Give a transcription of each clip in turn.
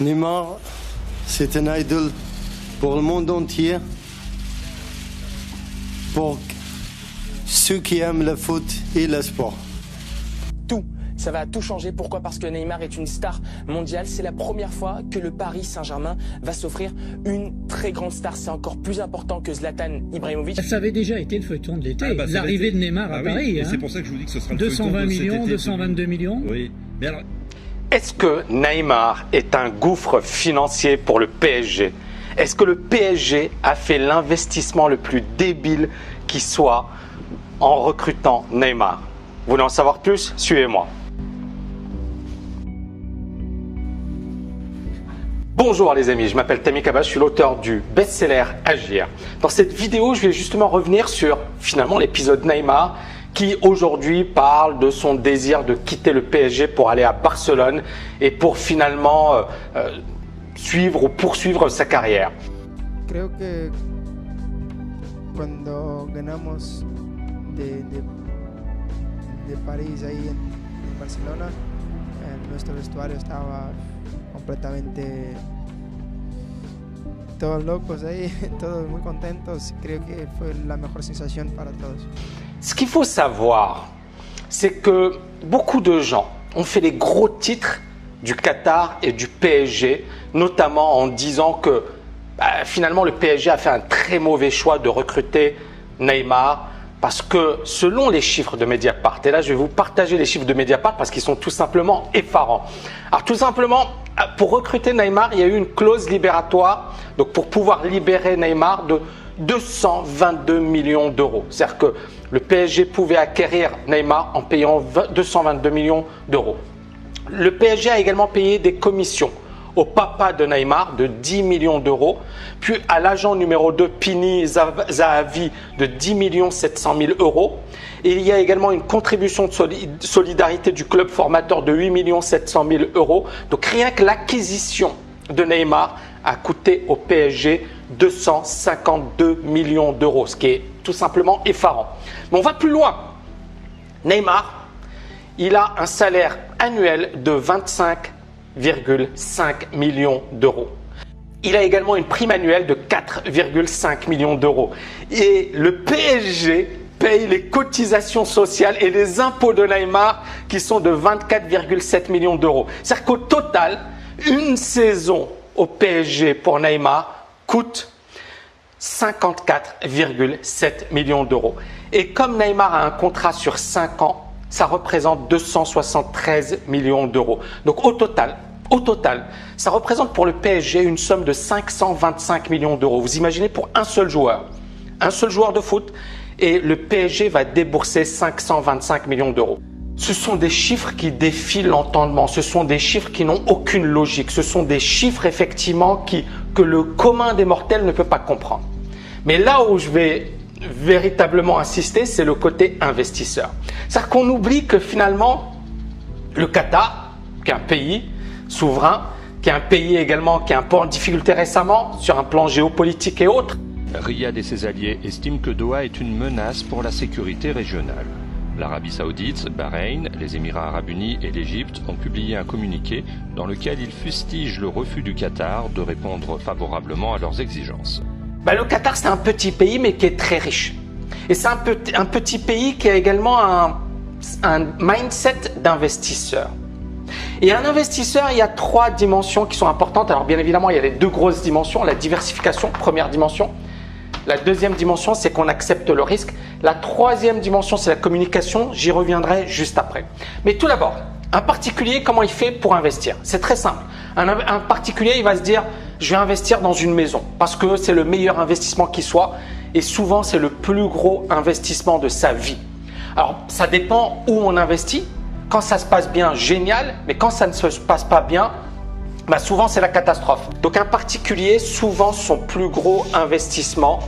Neymar, c'est un idole pour le monde entier, pour ceux qui aiment le foot et le sport. Tout, ça va tout changer. Pourquoi? Parce que Neymar est une star mondiale. C'est la première fois que le Paris Saint-Germain va s'offrir une très grande star. C'est encore plus important que Zlatan Ibrahimovic. Ça avait déjà été le feuilleton de l'été, l'arrivée de Neymar à Paris. Oui, c'est pour ça que je vous dis que ce sera le 220 millions, 222 millions. Oui, mais alors... Est-ce que Neymar est un gouffre financier pour le PSG? Est-ce que le PSG a fait l'investissement le plus débile qui soit en recrutant Neymar? Vous voulez en savoir plus? Suivez-moi. Bonjour les amis, je m'appelle Tammy Kaba, je suis l'auteur du best-seller Agir. Dans cette vidéo, je vais justement revenir sur finalement l'épisode Neymar qui aujourd'hui parle de son désir de quitter le PSG pour aller à Barcelone et pour finalement suivre ou poursuivre sa carrière. Creo que cuando ganamos de París ahí en Barcelona, nuestro vestuario estaba completamente todos locos ahí, todos muy contentos. Creo que fue la mejor sensación para todos. Ce qu'il faut savoir, c'est que beaucoup de gens ont fait les gros titres du Qatar et du PSG, notamment en disant que finalement le PSG a fait un très mauvais choix de recruter Neymar parce que selon les chiffres de Mediapart, et là je vais vous partager les chiffres de Mediapart parce qu'ils sont tout simplement effarants. Alors tout simplement, pour recruter Neymar, il y a eu une clause libératoire, donc pour pouvoir libérer Neymar de 222 millions d'euros. C'est-à-dire que le PSG pouvait acquérir Neymar en payant 222 millions d'euros. Le PSG a également payé des commissions au papa de Neymar de 10 millions d'euros, puis à l'agent numéro 2 Pini Zahavi de 10 700 000 euros. Et il y a également une contribution de solidarité du club formateur de 8 700 000 euros. Donc rien que l'acquisition de Neymar a coûté au PSG 252 millions d'euros, ce qui est tout simplement effarant. Mais on va plus loin. Neymar, il a un salaire annuel de 25,5 millions d'euros. Il a également une prime annuelle de 4,5 millions d'euros. Et le PSG paye les cotisations sociales et les impôts de Neymar qui sont de 24,7 millions d'euros. C'est-à-dire qu'au total, une saison au PSG pour Neymar coûte 54,7 millions d'euros. Et comme Neymar a un contrat sur 5 ans, ça représente 273 millions d'euros. Donc au total, ça représente pour le PSG une somme de 525 millions d'euros. Vous imaginez pour un seul joueur de foot, et le PSG va débourser 525 millions d'euros. Ce sont des chiffres qui défient l'entendement, ce sont des chiffres qui n'ont aucune logique, ce sont des chiffres effectivement que le commun des mortels ne peut pas comprendre. Mais là où je vais véritablement insister, c'est le côté investisseur. C'est-à-dire qu'on oublie que finalement, le Qatar, qui est un pays souverain, qui est un pays également qui est un peu en difficulté récemment sur un plan géopolitique et autres. Riyad et ses alliés estiment que Doha est une menace pour la sécurité régionale. L'Arabie Saoudite, Bahreïn, les Émirats Arabes Unis et l'Égypte ont publié un communiqué dans lequel ils fustigent le refus du Qatar de répondre favorablement à leurs exigences. Le Qatar, c'est un petit pays mais qui est très riche. Et c'est un petit pays qui a également un mindset d'investisseur. Et un investisseur, il y a 3 dimensions qui sont importantes. Alors bien évidemment, il y a les 2 grosses dimensions. La diversification, première dimension. La deuxième dimension, c'est qu'on accepte le risque. La troisième dimension, c'est la communication. J'y reviendrai juste après. Mais tout d'abord, un particulier, comment il fait pour investir? C'est très simple. Un particulier, il va se dire, je vais investir dans une maison parce que c'est le meilleur investissement qui soit. Et souvent, c'est le plus gros investissement de sa vie. Alors, ça dépend où on investit. Quand ça se passe bien, génial. Mais quand ça ne se passe pas bien, souvent c'est la catastrophe. Donc un particulier, souvent son plus gros investissement,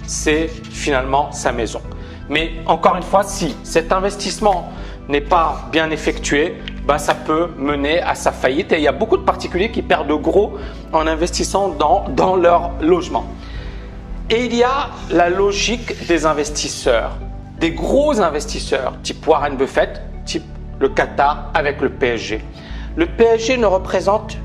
c'est finalement sa maison. Mais encore une fois, si cet investissement n'est pas bien effectué, ça peut mener à sa faillite. Et il y a beaucoup de particuliers qui perdent gros en investissant dans leur logement. Et il y a la logique des investisseurs, des gros investisseurs type Warren Buffett, type le Qatar avec le PSG. Le PSG ne représente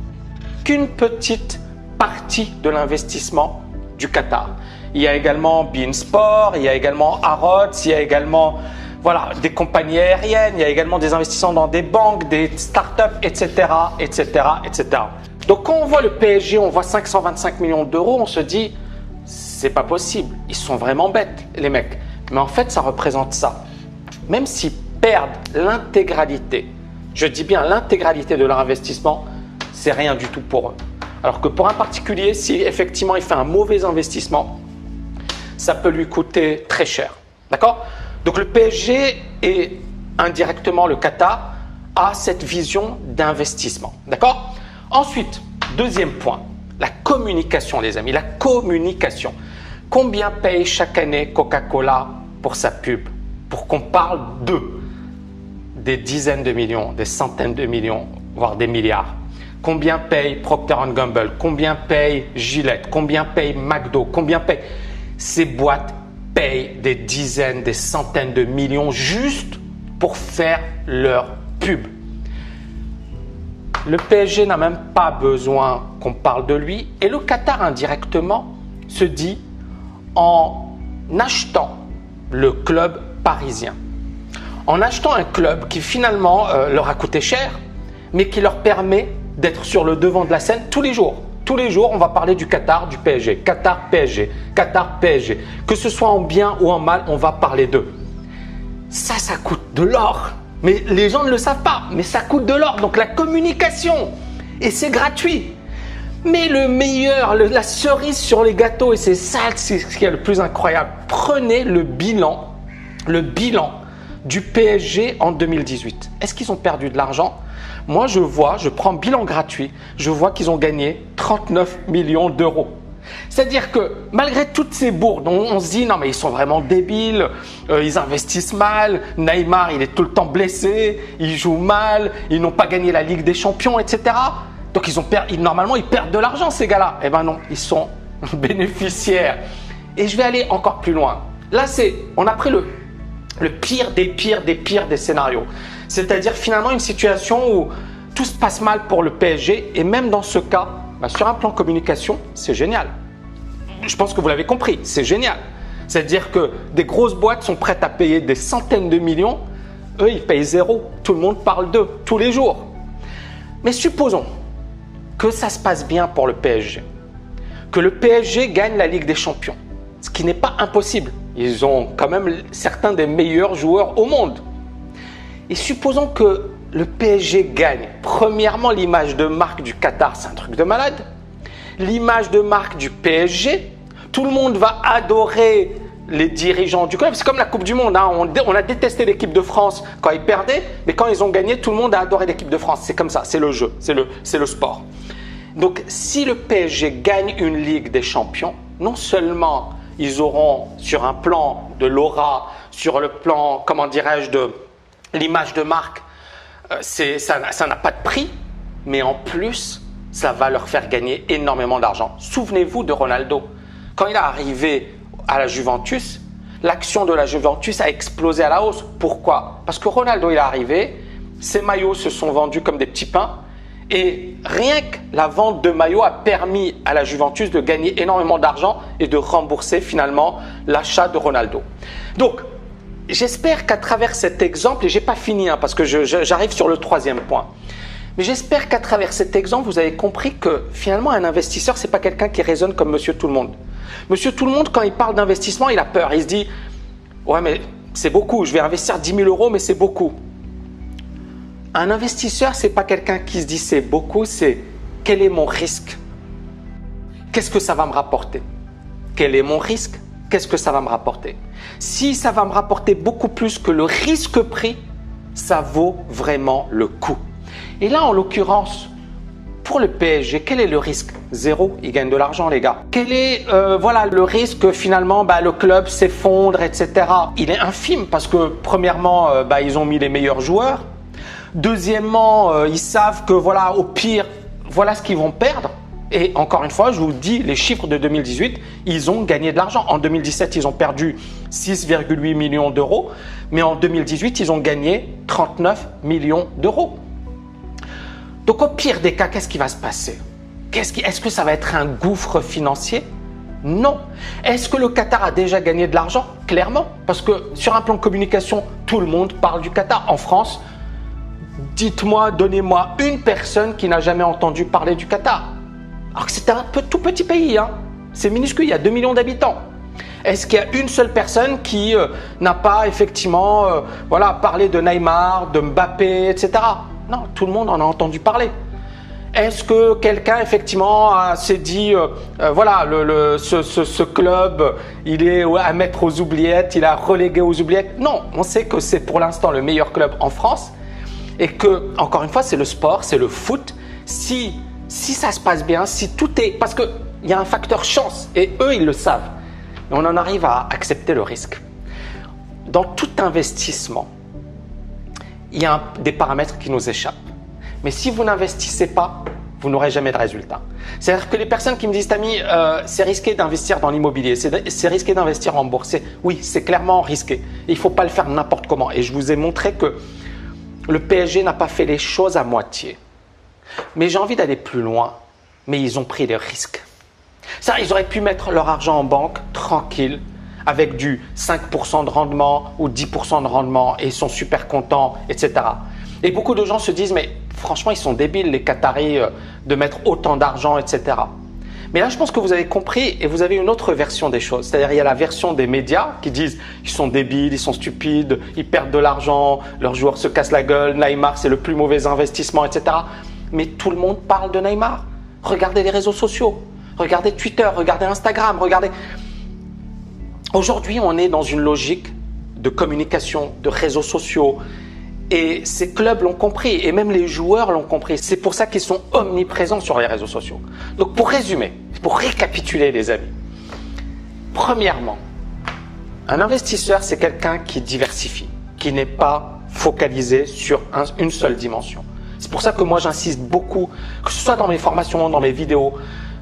qu'une petite partie de l'investissement du Qatar. Il y a également beIN Sport, il y a également Harrods, il y a également des compagnies aériennes, il y a également des investissements dans des banques, des startups, etc., etc., etc. Donc quand on voit le PSG, on voit 525 millions d'euros, on se dit c'est pas possible, ils sont vraiment bêtes les mecs. Mais en fait ça représente ça. Même s'ils perdent l'intégralité, je dis bien l'intégralité de leur investissement, c'est rien du tout pour eux. Alors que pour un particulier, si effectivement il fait un mauvais investissement, ça peut lui coûter très cher. D'accord? Donc le PSG et indirectement le Qatar a cette vision d'investissement. D'accord? Ensuite, deuxième point, la communication les amis, la communication. Combien paye chaque année Coca-Cola pour sa pub? Pour qu'on parle d'eux? Des dizaines de millions, des centaines de millions, voire des milliards. Combien paye Procter & Gamble? Combien paye Gillette? Combien paye McDo? Combien paye? Ces boîtes payent des dizaines, des centaines de millions juste pour faire leur pub. Le PSG n'a même pas besoin qu'on parle de lui et le Qatar indirectement se dit en achetant le club parisien, en achetant un club qui finalement leur a coûté cher mais qui leur permet d'être sur le devant de la scène tous les jours. Tous les jours, on va parler du Qatar, du PSG. Qatar, PSG. Qatar, PSG. Que ce soit en bien ou en mal, on va parler d'eux. Ça coûte de l'or. Mais les gens ne le savent pas. Mais ça coûte de l'or. Donc la communication. Et c'est gratuit. Mais le meilleur, la cerise sur les gâteaux, et c'est ça c'est ce qui est le plus incroyable. Prenez le bilan du PSG en 2018. Est-ce qu'ils ont perdu de l'argent? Moi, je prends bilan gratuit, je vois qu'ils ont gagné 39 millions d'euros. C'est-à-dire que malgré toutes ces bourdes, on se dit non mais ils sont vraiment débiles, ils investissent mal, Neymar il est tout le temps blessé, il joue mal, ils n'ont pas gagné la Ligue des Champions, etc. Donc normalement ils perdent de l'argent ces gars-là. Eh ben non, ils sont bénéficiaires. Et je vais aller encore plus loin. Là on a pris le pire des scénarios. C'est-à-dire finalement une situation où tout se passe mal pour le PSG et même dans ce cas, sur un plan communication, c'est génial. Je pense que vous l'avez compris, c'est génial. C'est-à-dire que des grosses boîtes sont prêtes à payer des centaines de millions, eux ils payent zéro, tout le monde parle d'eux tous les jours. Mais supposons que ça se passe bien pour le PSG, que le PSG gagne la Ligue des Champions, ce qui n'est pas impossible. Ils ont quand même certains des meilleurs joueurs au monde. Et supposons que le PSG gagne. Premièrement, l'image de marque du Qatar, c'est un truc de malade. L'image de marque du PSG, tout le monde va adorer les dirigeants du club. C'est comme la Coupe du Monde. Hein. On a détesté l'équipe de France quand ils perdaient, mais quand ils ont gagné, tout le monde a adoré l'équipe de France. C'est comme ça, c'est le jeu, c'est le sport. Donc, si le PSG gagne une Ligue des Champions, non seulement ils auront sur un plan de l'aura, sur le plan, comment dirais-je, de l'image de marque, ça n'a pas de prix, mais en plus, ça va leur faire gagner énormément d'argent. Souvenez-vous de Ronaldo. Quand il est arrivé à la Juventus, l'action de la Juventus a explosé à la hausse. Pourquoi? Parce que Ronaldo il est arrivé, ses maillots se sont vendus comme des petits pains et rien que la vente de maillots a permis à la Juventus de gagner énormément d'argent et de rembourser finalement l'achat de Ronaldo. Donc, j'espère qu'à travers cet exemple, et j'ai pas fini parce que j'arrive sur le troisième point, mais j'espère qu'à travers cet exemple, vous avez compris que finalement un investisseur, c'est pas quelqu'un qui raisonne comme Monsieur Tout le Monde. Monsieur Tout le Monde, quand il parle d'investissement, il a peur. Il se dit « Ouais, mais c'est beaucoup, je vais investir 10 000 euros, mais c'est beaucoup. » Un investisseur, c'est pas quelqu'un qui se dit « c'est beaucoup », c'est « quel est mon risque? Qu'est-ce que ça va me rapporter? Quel est mon risque? Qu'est-ce que ça va me rapporter? Si ça va me rapporter beaucoup plus que le risque pris, ça vaut vraiment le coup. » Et là, en l'occurrence, pour le PSG, quel est le risque? Zéro, ils gagnent de l'argent, les gars. Quel est le risque que finalement le club s'effondre, etc. Il est infime parce que premièrement, ils ont mis les meilleurs joueurs. Deuxièmement, ils savent que au pire, voilà ce qu'ils vont perdre. Et encore une fois, je vous dis, les chiffres de 2018, ils ont gagné de l'argent. En 2017, ils ont perdu 6,8 millions d'euros. Mais en 2018, ils ont gagné 39 millions d'euros. Donc au pire des cas, qu'est-ce qui va se passer? Est-ce que ça va être un gouffre financier? Non. Est-ce que le Qatar a déjà gagné de l'argent? Clairement. Parce que sur un plan de communication, tout le monde parle du Qatar. En France, dites-moi, donnez-moi une personne qui n'a jamais entendu parler du Qatar. Alors que c'est un tout petit pays, hein. C'est minuscule, il y a 2 millions d'habitants. Est-ce qu'il y a une seule personne qui n'a pas effectivement parlé de Neymar, de Mbappé, etc. Non, tout le monde en a entendu parler. Est-ce que quelqu'un effectivement s'est dit ce club il est à mettre aux oubliettes, il a relégué aux oubliettes? Non, on sait que c'est pour l'instant le meilleur club en France et que, encore une fois, c'est le sport, c'est le foot. Si ça se passe bien, si tout est… Parce qu'il y a un facteur chance et eux, ils le savent. Et on en arrive à accepter le risque. Dans tout investissement, il y a des paramètres qui nous échappent. Mais si vous n'investissez pas, vous n'aurez jamais de résultat. C'est-à-dire que les personnes qui me disent « Tami, c'est risqué d'investir dans l'immobilier, c'est risqué d'investir en bourse ». Oui, c'est clairement risqué. Et il ne faut pas le faire n'importe comment. Et je vous ai montré que le PSG n'a pas fait les choses à moitié. Mais j'ai envie d'aller plus loin. Mais ils ont pris des risques. Ça, ils auraient pu mettre leur argent en banque, tranquille, avec du 5% de rendement ou 10% de rendement et ils sont super contents, etc. Et beaucoup de gens se disent « Mais franchement, ils sont débiles, les Qataris, de mettre autant d'argent, etc. » Mais là, je pense que vous avez compris et vous avez une autre version des choses. C'est-à-dire, il y a la version des médias qui disent « Ils sont débiles, ils sont stupides, ils perdent de l'argent, leurs joueurs se cassent la gueule, Neymar, c'est le plus mauvais investissement, etc. » Mais tout le monde parle de Neymar. Regardez les réseaux sociaux, regardez Twitter, regardez Instagram, regardez… Aujourd'hui, on est dans une logique de communication, de réseaux sociaux. Et ces clubs l'ont compris et même les joueurs l'ont compris. C'est pour ça qu'ils sont omniprésents sur les réseaux sociaux. Donc pour résumer, pour récapituler les amis. Premièrement, un investisseur c'est quelqu'un qui diversifie, qui n'est pas focalisé sur une seule dimension. C'est pour ça que moi j'insiste beaucoup, que ce soit dans mes formations, dans mes vidéos,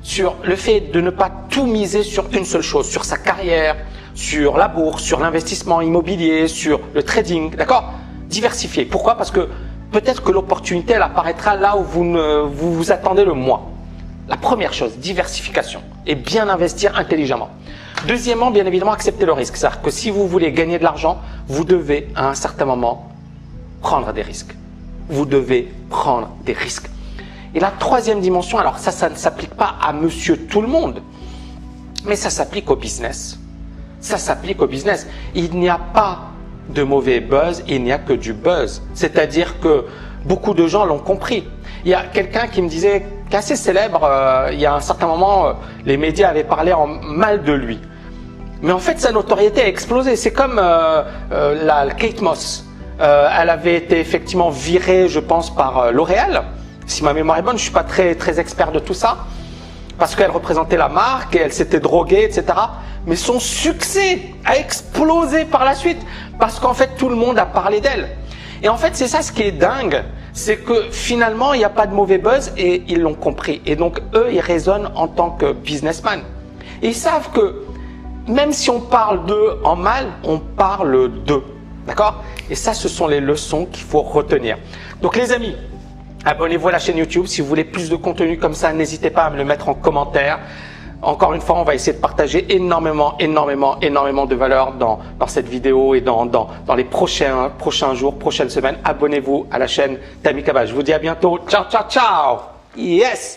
sur le fait de ne pas tout miser sur une seule chose, sur sa carrière, sur la bourse, sur l'investissement immobilier, sur le trading, d'accord ? Diversifier. Pourquoi? Parce que peut-être que l'opportunité, elle apparaîtra là où vous vous attendez le moins. La première chose, diversification et bien investir intelligemment. Deuxièmement, bien évidemment, accepter le risque. C'est-à-dire que si vous voulez gagner de l'argent, vous devez à un certain moment prendre des risques. Vous devez prendre des risques. Et la troisième dimension, alors ça ne s'applique pas à monsieur tout le monde, mais ça s'applique au business. Ça s'applique au business. Il n'y a pas de mauvais buzz, il n'y a que du buzz. C'est-à-dire que beaucoup de gens l'ont compris. Il y a quelqu'un qui me disait, qui est assez célèbre, il y a un certain moment, les médias avaient parlé en mal de lui. Mais en fait, sa notoriété a explosé. C'est comme Kate Moss. Elle avait été effectivement virée, je pense, par L'Oréal. Si ma mémoire est bonne, je suis pas très expert de tout ça. Parce qu'elle représentait la marque et elle s'était droguée, etc. Mais son succès a explosé par la suite parce qu'en fait, tout le monde a parlé d'elle. Et en fait, c'est ça ce qui est dingue, c'est que finalement, il n'y a pas de mauvais buzz et ils l'ont compris. Et donc, eux, ils raisonnent en tant que businessman. Et ils savent que même si on parle d'eux en mal, on parle d'eux. D'accord? Et ça, ce sont les leçons qu'il faut retenir. Donc, les amis, abonnez-vous à la chaîne YouTube. Si vous voulez plus de contenu comme ça, n'hésitez pas à me le mettre en commentaire. Encore une fois, on va essayer de partager énormément de valeur dans cette vidéo et dans les prochains jours, prochaines semaines. Abonnez-vous à la chaîne Tami Kaba. Je vous dis à bientôt. Ciao, ciao, ciao. Yes!